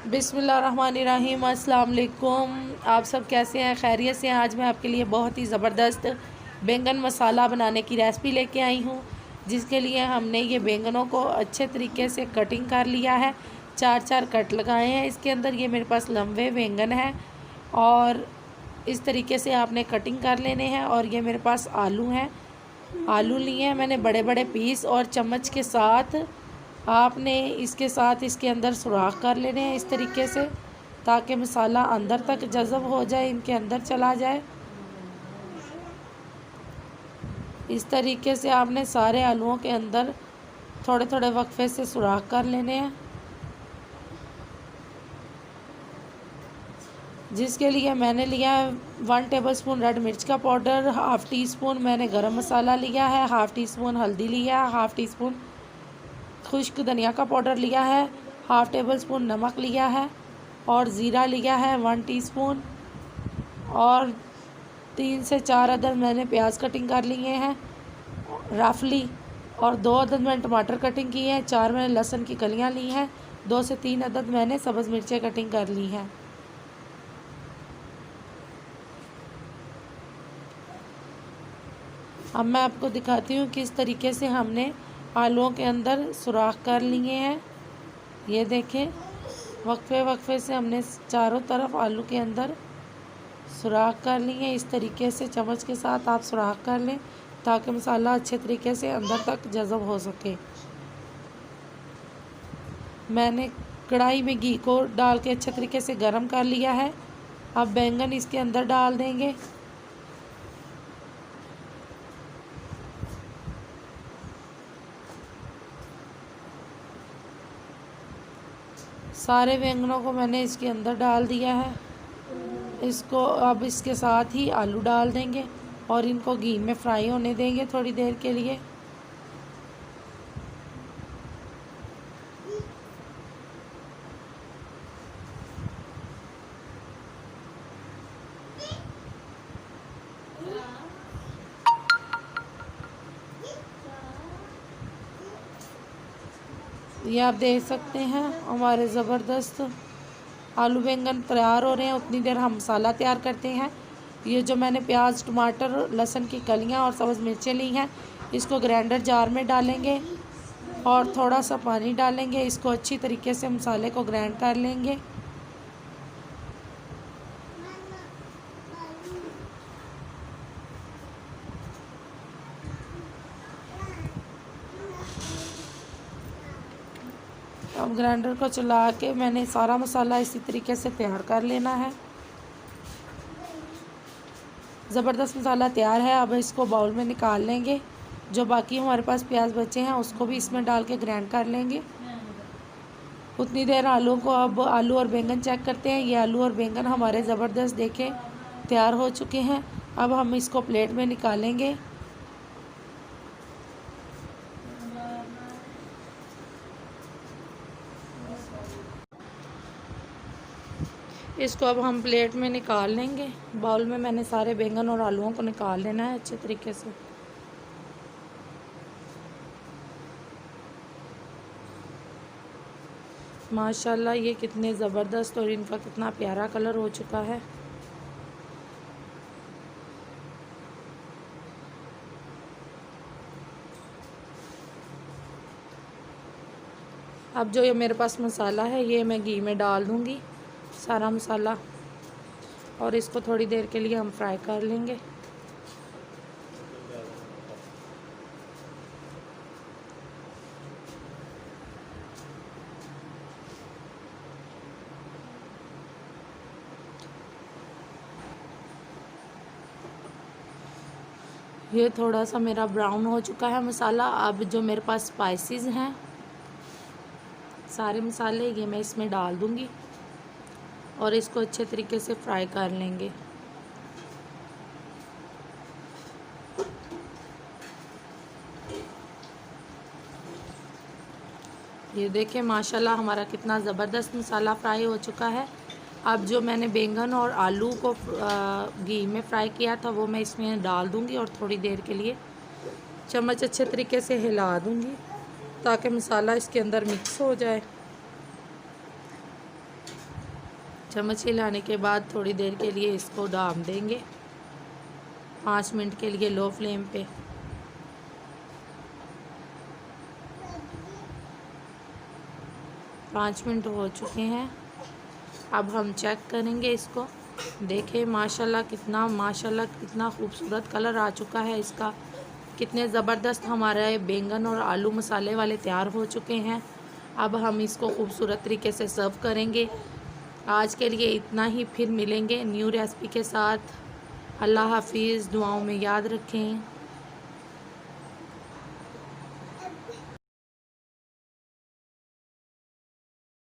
बिस्मिल्लाहिर्रहमानिर्रहीम। अस्सलाम वालेकुम। आप सब कैसे हैं? खैरियत से हैं? आज मैं आपके लिए बहुत ही ज़बरदस्त बैंगन मसाला बनाने की रेसिपी लेके आई हूँ, जिसके लिए हमने ये बैंगनों को अच्छे तरीके से कटिंग कर लिया है। 4-4 कट लगाए हैं इसके अंदर। ये मेरे पास लम्बे बैंगन हैं और इस तरीके से आपने कटिंग कर लेने हैं। और ये मेरे पास आलू हैं, आलू लिए हैं मैंने बड़े बड़े पीस, और चम्मच के साथ आपने इसके अंदर सुराख कर लेने हैं इस तरीके से, ताकि मसाला अंदर तक जज़ब हो जाए, इनके अंदर चला जाए। इस तरीके से आपने सारे आलूओं के अंदर थोड़े थोड़े वक्फे से सुराख कर लेने हैं, जिसके लिए मैंने लिया है 1 टेबलस्पून रेड मिर्च का पाउडर, हाफ़ टी स्पून मैंने गरम मसाला लिया है, हाफ़ टी स्पून हल्दी लिया है, हाफ़ टी स्पून खुश्क धनिया का पाउडर लिया है, हाफ़ टेबल स्पून नमक लिया है, और ज़ीरा लिया है 1 टीस्पून, और 3 से 4 अदद मैंने प्याज कटिंग कर लिए हैं रफली, और 2 अदद मैंने टमाटर कटिंग किए हैं, 4 मैंने लहसुन की कलियां ली हैं, 2 से 3 अदद मैंने सब्ज़ मिर्चें कटिंग कर ली हैं। अब मैं आपको दिखाती हूँ किस तरीके से हमने आलूओं के अंदर सुराख कर लिए हैं। ये देखें, वक्फे वक्फे से हमने चारों तरफ आलू के अंदर सुराख कर लिए हैं। इस तरीके से चम्मच के साथ आप सुराख कर लें, ताकि मसाला अच्छे तरीके से अंदर तक जज़ब हो सके। मैंने कढ़ाई में घी को डाल के अच्छे तरीके से गर्म कर लिया है। अब बैंगन इसके अंदर डाल देंगे। सारे बैंगनों को मैंने इसके अंदर डाल दिया है। इसको अब इसके साथ ही आलू डाल देंगे और इनको घी में फ्राई होने देंगे थोड़ी देर के लिए। ये आप देख सकते हैं हमारे ज़बरदस्त आलू बैंगन तैयार हो रहे हैं। उतनी देर हम मसाला तैयार करते हैं। ये जो मैंने प्याज, टमाटर, लहसुन की कलियां और सब्ज़ मिर्चें ली हैं, इसको ग्राइंडर जार में डालेंगे और थोड़ा सा पानी डालेंगे। इसको अच्छी तरीके से मसाले को ग्राइंड कर लेंगे। अब ग्राइंडर को चला के मैंने सारा मसाला इसी तरीके से तैयार कर लेना है। ज़बरदस्त मसाला तैयार है। अब इसको बाउल में निकाल लेंगे। जो बाकी हमारे पास प्याज बचे हैं उसको भी इसमें डाल के ग्राइंड कर लेंगे। उतनी देर आलू को, अब आलू और बैंगन चेक करते हैं। ये आलू और बैंगन हमारे ज़बरदस्त देखें तैयार हो चुके हैं। अब हम इसको प्लेट में निकालेंगे। इसको अब हम प्लेट में निकाल लेंगे। बाउल में मैंने सारे बैंगन और आलूओं को निकाल लेना है अच्छे तरीके से। माशाल्लाह ये कितने ज़बरदस्त और इनका कितना प्यारा कलर हो चुका है। अब जो ये मेरे पास मसाला है, ये मैं घी में डाल दूँगी सारा मसाला, और इसको थोड़ी देर के लिए हम फ्राई कर लेंगे। ये थोड़ा सा मेरा ब्राउन हो चुका है मसाला। अब जो मेरे पास स्पाइसेस हैं, सारे मसाले ये मैं इसमें डाल दूँगी और इसको अच्छे तरीके से फ्राई कर लेंगे। ये देखें माशाल्लाह हमारा कितना ज़बरदस्त मसाला फ्राई हो चुका है। अब जो मैंने बैंगन और आलू को घी में फ्राई किया था, वो मैं इसमें डाल दूँगी और थोड़ी देर के लिए चम्मच अच्छे तरीके से हिला दूँगी, ताकि मसाला इसके अंदर मिक्स हो जाए। चम्मच हिलाने के बाद थोड़ी देर के लिए इसको ढाँप देंगे 5 मिनट के लिए लो फ्लेम पे। पाँच मिनट हो चुके हैं। अब हम चेक करेंगे इसको। देखें माशाल्लाह कितना खूबसूरत कलर आ चुका है इसका। कितने ज़बरदस्त हमारे बैंगन और आलू मसाले वाले तैयार हो चुके हैं। अब हम इसको खूबसूरत तरीके से सर्व करेंगे। आज के लिए इतना ही, फिर मिलेंगे न्यू रेसिपी के साथ। अल्लाह हाफिज़। दुआओं में याद रखें।